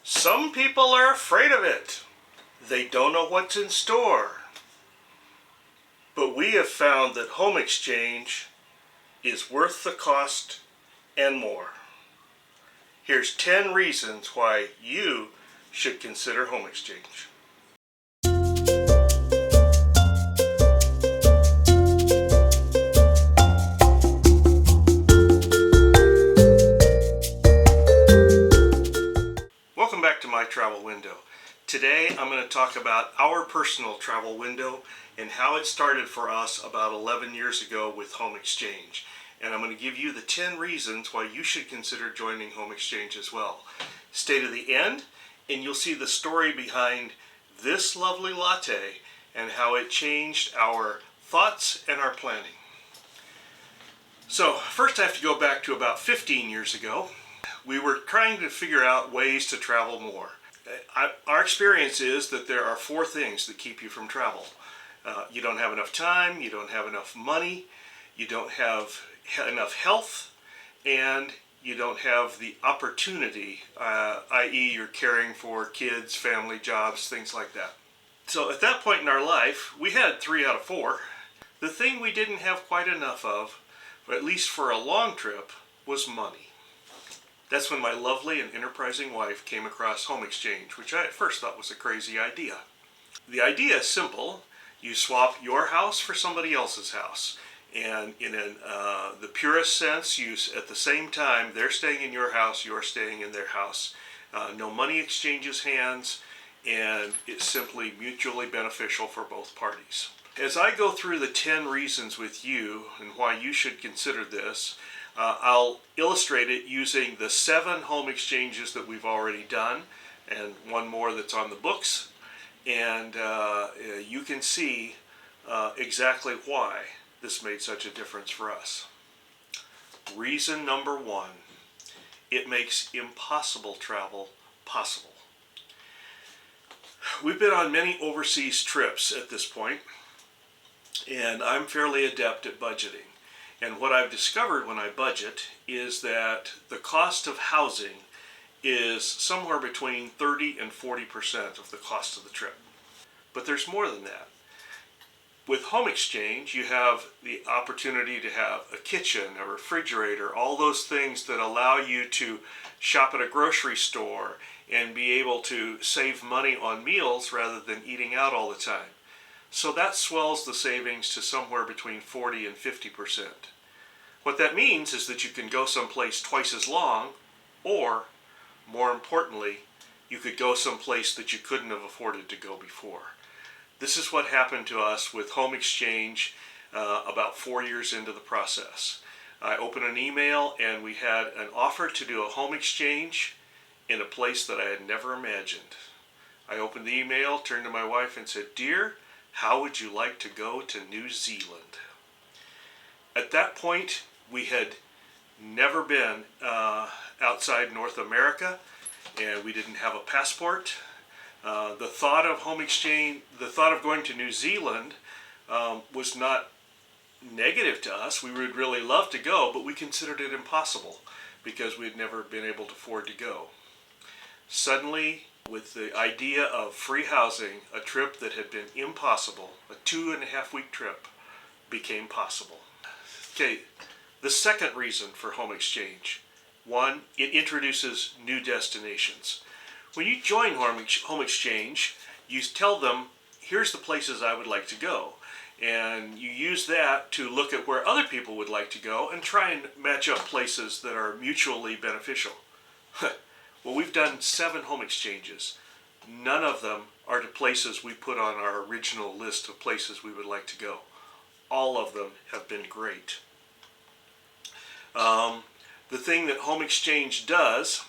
Some people are afraid of it. They don't know what's in store. But we have found that home exchange is worth the cost and more. Here's 10 reasons why you should consider home exchange. Welcome back to My Travel Window. Today I'm going to talk about our personal travel window and how it started for us about 11 years ago with home exchange. And I'm going to give you the 10 reasons why you should consider joining home exchange as well. Stay to the end and you'll see the story behind this lovely latte and how it changed our thoughts and our planning. So first I have to go back to about 15 years ago. We were trying to figure out ways to travel more. Our experience is that there are 4 things that keep you from travel. You don't have enough time, you don't have enough money, you don't have enough health, and you don't have the opportunity, i.e. you're caring for kids, family, jobs, things like that. So at that point in our life, we had 3 out of 4. The thing we didn't have quite enough of, at least for a long trip, was money. That's when my lovely and enterprising wife came across home exchange, which I at first thought was a crazy idea. The idea is simple. You swap your house for somebody else's house. And in the purest sense, at the same time, they're staying in your house, you're staying in their house. No money exchanges hands, and it's simply mutually beneficial for both parties. As I go through the 10 reasons with you and why you should consider this, I'll illustrate it using the 7 home exchanges that we've already done and one more that's on the books, and you can see exactly why this made such a difference for us. Reason number 1, it makes impossible travel possible. We've been on many overseas trips at this point, and I'm fairly adept at budgeting. And what I've discovered when I budget is that the cost of housing is somewhere between 30 and 40% of the cost of the trip. But there's more than that. With home exchange, you have the opportunity to have a kitchen, a refrigerator, all those things that allow you to shop at a grocery store and be able to save money on meals rather than eating out all the time. So that swells the savings to somewhere between 40 and 50%. What that means is that you can go someplace twice as long, or, more importantly, you could go someplace that you couldn't have afforded to go before. This is what happened to us with home exchange about 4 years into the process. I opened an email and we had an offer to do a home exchange in a place that I had never imagined. I opened the email, turned to my wife and said, "Dear, how would you like to go to New Zealand?" At that point, we had never been outside North America, and we didn't have a passport. The thought of home exchange, the thought of going to New Zealand was not negative to us. We would really love to go, but we considered it impossible because we had never been able to afford to go. Suddenly, with the idea of free housing, a trip that had been impossible, a 2.5-week trip, became possible. Okay, the second reason for home exchange. 1, it introduces new destinations. When you join home exchange, you tell them, here's the places I would like to go. And you use that to look at where other people would like to go and try and match up places that are mutually beneficial. Well, we've done 7 home exchanges. None of them are to places we put on our original list of places we would like to go. All of them have been great. The thing that home exchange does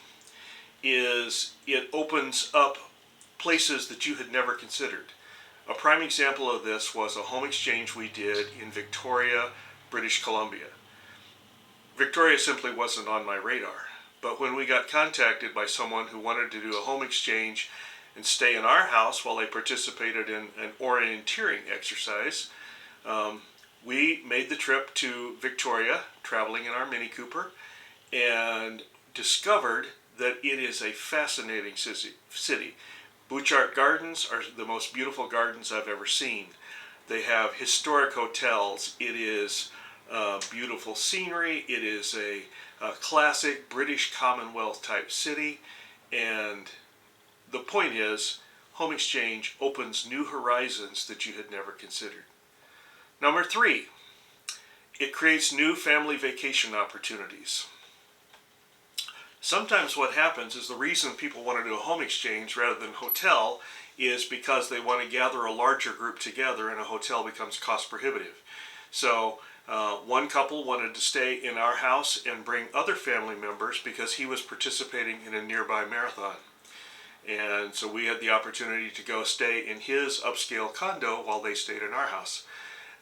is it opens up places that you had never considered. A prime example of this was a home exchange we did in Victoria, British Columbia. Victoria simply wasn't on my radar, but when we got contacted by someone who wanted to do a home exchange and stay in our house while they participated in an orienteering exercise, we made the trip to Victoria, traveling in our Mini Cooper, and discovered that it is a fascinating city. Butchart Gardens are the most beautiful gardens I've ever seen. They have historic hotels. It is beautiful scenery. It is a classic British Commonwealth type city. And the point is, Home Exchange opens new horizons that you had never considered. Number 3, it creates new family vacation opportunities. Sometimes what happens is the reason people want to do a home exchange rather than hotel is because they want to gather a larger group together and a hotel becomes cost prohibitive. So one couple wanted to stay in our house and bring other family members because he was participating in a nearby marathon. And so we had the opportunity to go stay in his upscale condo while they stayed in our house.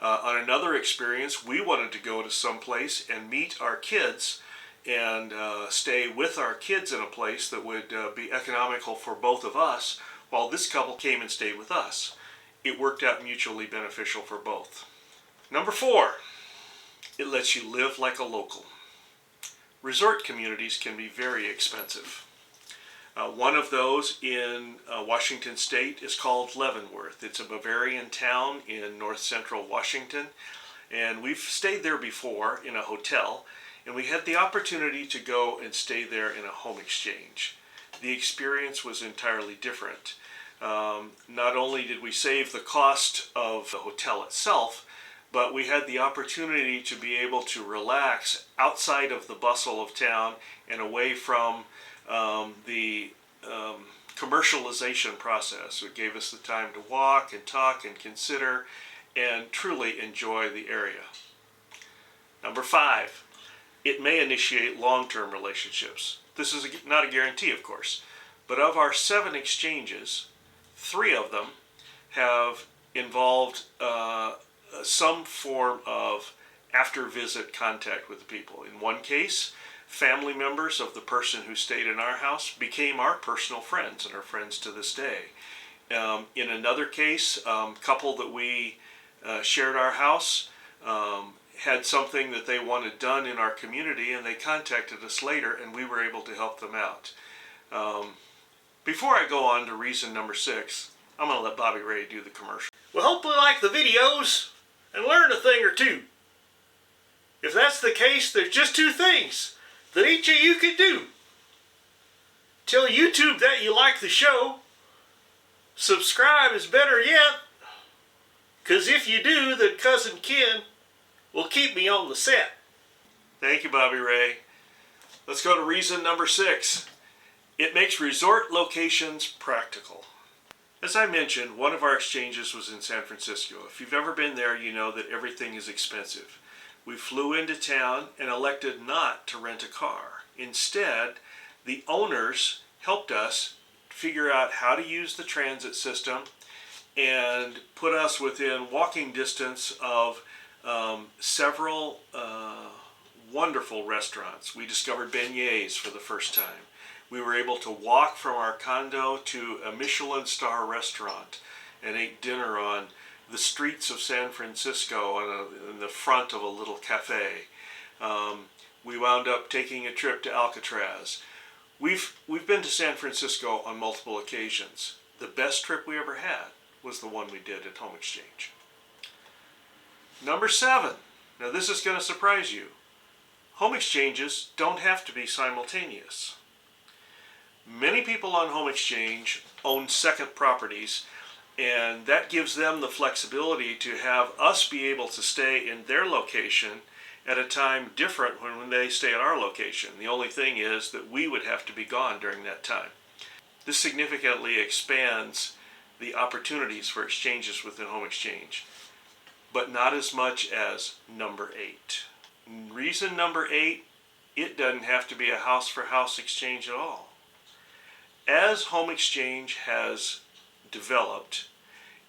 On another experience, we wanted to go to some place and meet our kids and stay with our kids in a place that would be economical for both of us, while this couple came and stayed with us. It worked out mutually beneficial for both. Number 4, it lets you live like a local. Resort communities can be very expensive. One of those in Washington State is called Leavenworth. It's a Bavarian town in north central Washington, and we've stayed there before in a hotel, and we had the opportunity to go and stay there in a home exchange. The experience was entirely different. Not only did we save the cost of the hotel itself, but we had the opportunity to be able to relax outside of the bustle of town and away from the commercialization process. It gave us the time to walk and talk and consider and truly enjoy the area. Number 5, it may initiate long-term relationships. This is not a guarantee, of course, but of our 7 exchanges, 3 of them have involved some form of after-visit contact with the people. In one case, family members of the person who stayed in our house became our personal friends and are friends to this day. In another case, couple that we shared our house had something that they wanted done in our community, and they contacted us later, and we were able to help them out. Before I go on to reason number 6, I'm going to let Bobby Ray do the commercial. Well, hopefully you like the videos and learn a thing or two. If that's the case, there's just 2 things that each of you can do. Tell YouTube that you like the show. Subscribe is better yet, because if you do, then Cousin Ken will keep me on the set. Thank you, Bobby Ray. Let's go to reason number 6. It makes resort locations practical. As I mentioned, one of our exchanges was in San Francisco. If you've ever been there, you know that everything is expensive. We flew into town and elected not to rent a car. Instead, the owners helped us figure out how to use the transit system and put us within walking distance of several wonderful restaurants. We discovered beignets for the first time. We were able to walk from our condo to a Michelin star restaurant and ate dinner on the streets of San Francisco in the front of a little cafe. We wound up taking a trip to Alcatraz. We've been to San Francisco on multiple occasions. The best trip we ever had was the one we did at Home Exchange. Number 7. Now this is going to surprise you. Home exchanges don't have to be simultaneous. Many people on Home Exchange own second properties, and that gives them the flexibility to have us be able to stay in their location at a time different when they stay at our location. The only thing is that we would have to be gone during that time. This significantly expands the opportunities for exchanges within Home Exchange, but not as much as number 8. Reason number 8, it doesn't have to be a house-for-house exchange at all. As Home Exchange has developed,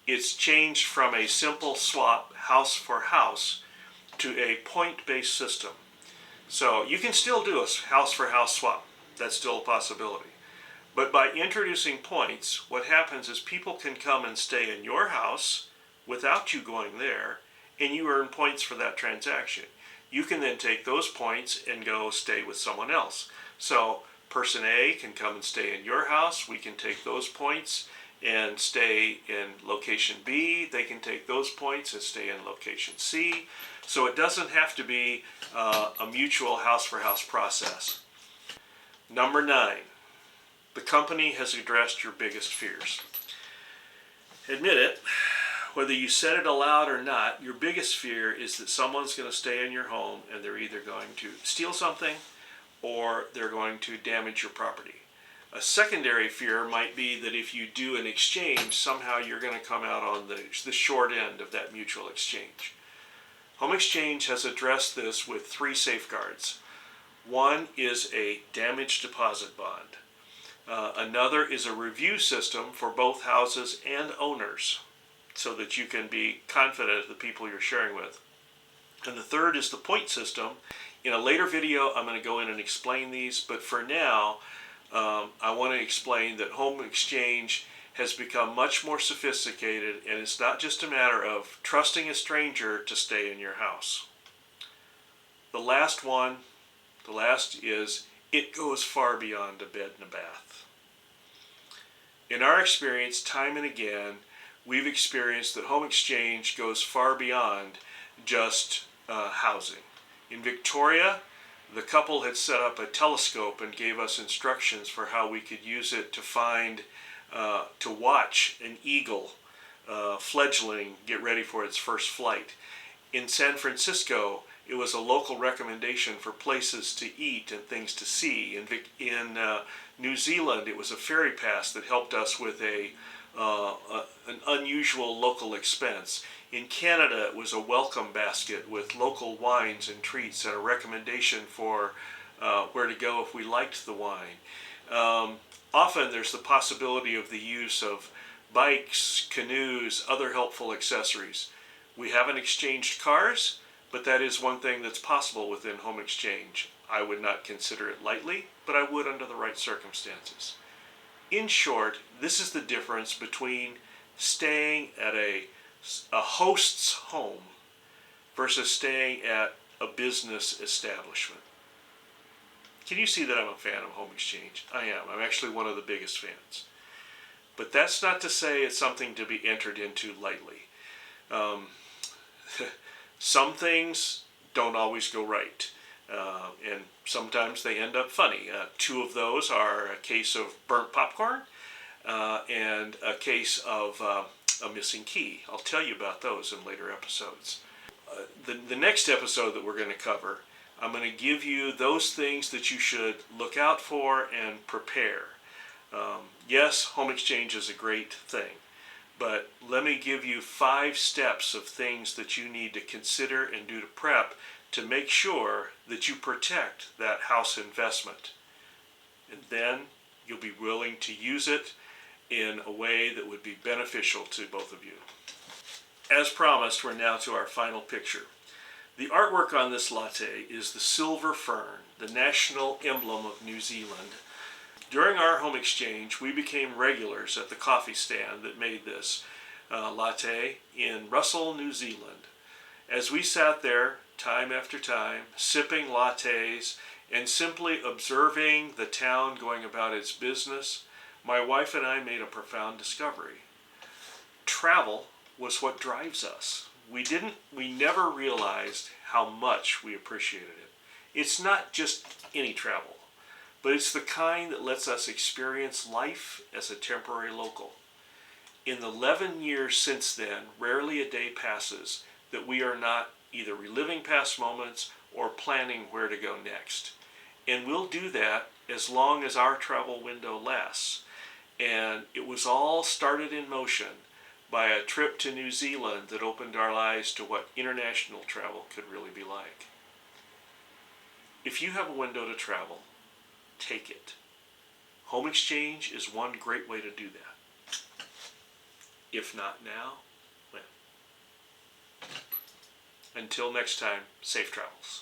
it's changed from a simple swap house for house to a point-based system. So you can still do a house for house swap. That's still a possibility. But by introducing points, what happens is people can come and stay in your house without you going there, and you earn points for that transaction. You can then take those points and go stay with someone else. So Person A can come and stay in your house. We can take those points and stay in location B. They can take those points and stay in location C. So it doesn't have to be a mutual house-for-house process. Number 9, the company has addressed your biggest fears. Admit it, whether you said it aloud or not, your biggest fear is that someone's going to stay in your home and they're either going to steal something or they're going to damage your property. A secondary fear might be that if you do an exchange, somehow you're going to come out on the short end of that mutual exchange. Home Exchange has addressed this with 3 safeguards. One is a damage deposit bond. Another is a review system for both houses and owners so that you can be confident of the people you're sharing with. And the third is the point system. In a later video, I'm going to go in and explain these, but for now, I want to explain that Home Exchange has become much more sophisticated, and it's not just a matter of trusting a stranger to stay in your house. The last is, it goes far beyond a bed and a bath. In our experience, time and again, we've experienced that Home Exchange goes far beyond just housing. In Victoria, the couple had set up a telescope and gave us instructions for how we could use it to watch an eagle fledgling get ready for its first flight. In San Francisco, it was a local recommendation for places to eat and things to see. In New Zealand, it was a ferry pass that helped us with an unusual local expense. In Canada, it was a welcome basket with local wines and treats and a recommendation for where to go if we liked the wine. Often there's the possibility of the use of bikes, canoes, other helpful accessories. We haven't exchanged cars, but that is one thing that's possible within Home Exchange. I would not consider it lightly, but I would under the right circumstances. In short, this is the difference between staying at a host's home versus staying at a business establishment. Can you see that I'm a fan of Home Exchange? I am. I'm actually one of the biggest fans. But that's not to say it's something to be entered into lightly. Some things don't always go right, and sometimes they end up funny. 2 of those are a case of burnt popcorn and a case of a missing key. I'll tell you about those in later episodes. The next episode that we're going to cover, I'm going to give you those things that you should look out for and prepare. Yes, Home Exchange is a great thing, but let me give you 5 steps of things that you need to consider and do to prep to make sure that you protect that house investment. And then you'll be willing to use it in a way that would be beneficial to both of you. As promised, we're now to our final picture. The artwork on this latte is the silver fern, the national emblem of New Zealand. During our Home Exchange, we became regulars at the coffee stand that made this latte in Russell, New Zealand. As we sat there time after time, sipping lattes and simply observing the town going about its business, my wife and I made a profound discovery. Travel was what drives us. We never realized how much we appreciated it. It's not just any travel, but it's the kind that lets us experience life as a temporary local. In the 11 years since then, rarely a day passes that we are not either reliving past moments or planning where to go next. And we'll do that as long as our travel window lasts. And it was all started in motion by a trip to New Zealand that opened our eyes to what international travel could really be like. If you have a window to travel, take it. Home Exchange is one great way to do that. If not now, when? Until next time, safe travels.